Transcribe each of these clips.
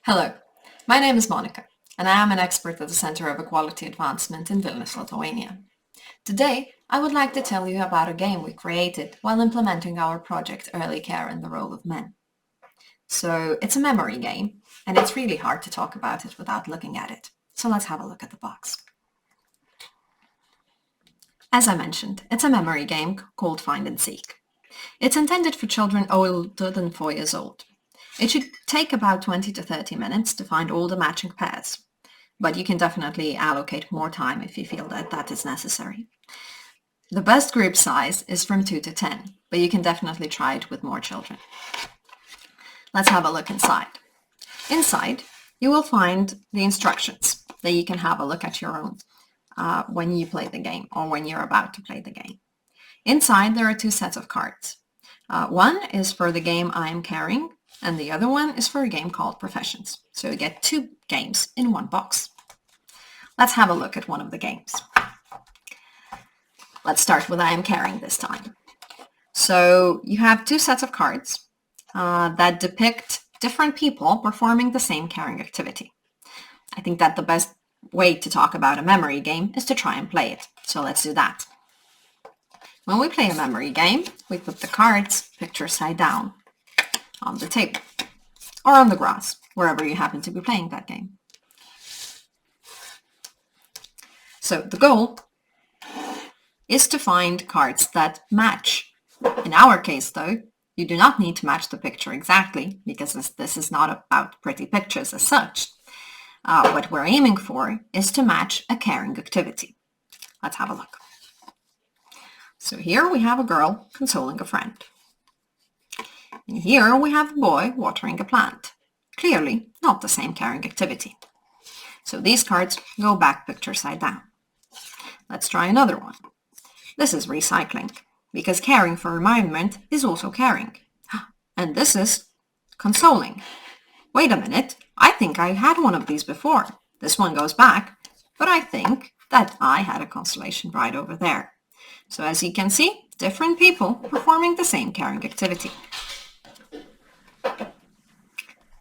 Hello, my name is Monica, and I am an expert at the Center of Equality Advancement in Vilnius, Lithuania. Today, I would like to tell you about a game we created while implementing our project Early Care in the Role of Men. So, it's a memory game, and it's really hard to talk about it without looking at it. So let's have a look at the box. As I mentioned, it's a memory game called Find and Seek. It's intended for children older than 4 years old. It should take about 20 to 30 minutes to find all the matching pairs, but you can definitely allocate more time if you feel that is necessary. The best group size is from 2 to 10, but you can definitely try it with more children. Let's have a look inside. Inside, you will find the instructions that you can have a look at your own when you play the game or when you're about to play the game. Inside, there are two sets of cards. One is for the game I am carrying, and the other one is for a game called Professions. So you get two games in one box. Let's have a look at one of the games. Let's start with I am carrying this time. So you have two sets of cards that depict different people performing the same carrying activity. I think that the best way to talk about a memory game is to try and play it. So let's do that. When we play a memory game, we put the cards picture side down on the table or on the grass, wherever you happen to be playing that game. So the goal is to find cards that match. In our case, though, you do not need to match the picture exactly because this is not about pretty pictures as such. What we're aiming for is to match a caring activity. Let's have a look. So here we have a girl consoling a friend. And here we have a boy watering a plant. Clearly not the same caring activity. So these cards go back picture side down. Let's try another one. This is recycling, because caring for environment is also caring. And this is consoling. Wait a minute, I think I had one of these before. This one goes back, but I think that I had a consolation right over there. So as you can see, different people performing the same caring activity.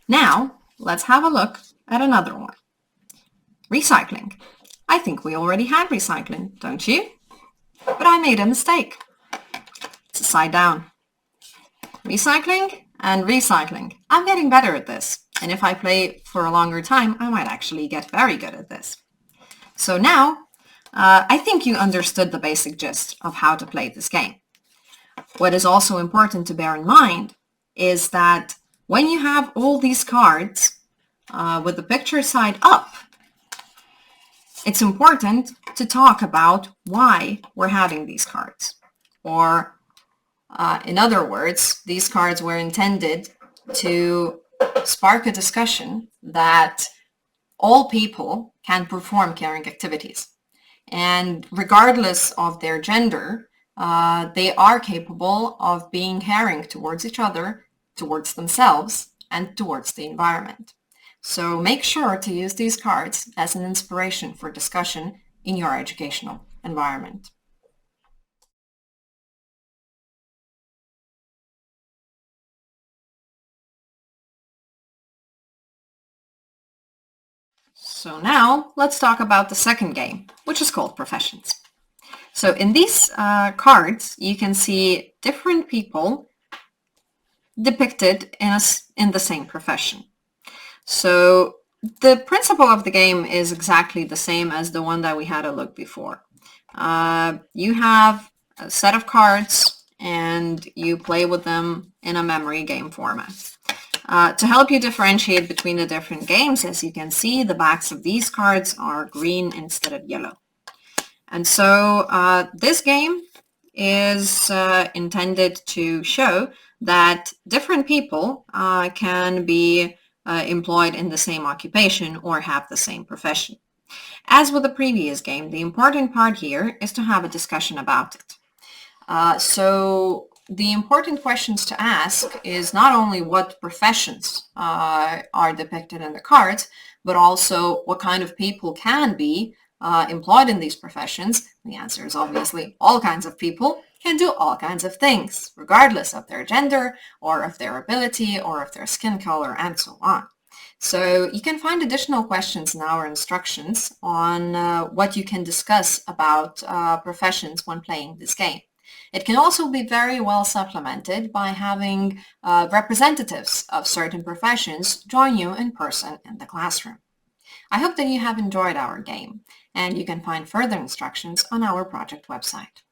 Now, let's have a look at another one. Recycling. I think we already had recycling, don't you? But I made a mistake. It's a side down. Recycling and recycling. I'm getting better at this. And if I play for a longer time, I might actually get very good at this. So now, I think you understood the basic gist of how to play this game. What is also important to bear in mind is that when you have all these cards with the picture side up, it's important to talk about why we're having these cards. Or in other words, these cards were intended to spark a discussion that all people can perform caring activities. And regardless of their gender, they are capable of being caring towards each other, towards themselves, and towards the environment. So make sure to use these cards as an inspiration for discussion in your educational environment. So now let's talk about the second game, which is called Professions. So in these cards, you can see different people depicted in the same profession. So the principle of the game is exactly the same as the one that we had a look before. You have a set of cards and you play with them in a memory game format. To help you differentiate between the different games, as you can see, the backs of these cards are green instead of yellow. And so this game is intended to show that different people can be employed in the same occupation or have the same profession. As with the previous game, the important part here is to have a discussion about it. So the important questions to ask is not only what professions are depicted in the cards, but also what kind of people can be employed in these professions. The answer is obviously all kinds of people can do all kinds of things, regardless of their gender or of their ability or of their skin color and so on. So you can find additional questions in our instructions on what you can discuss about professions when playing this game. It can also be very well supplemented by having representatives of certain professions join you in person in the classroom. I hope that you have enjoyed our game, and you can find further instructions on our project website.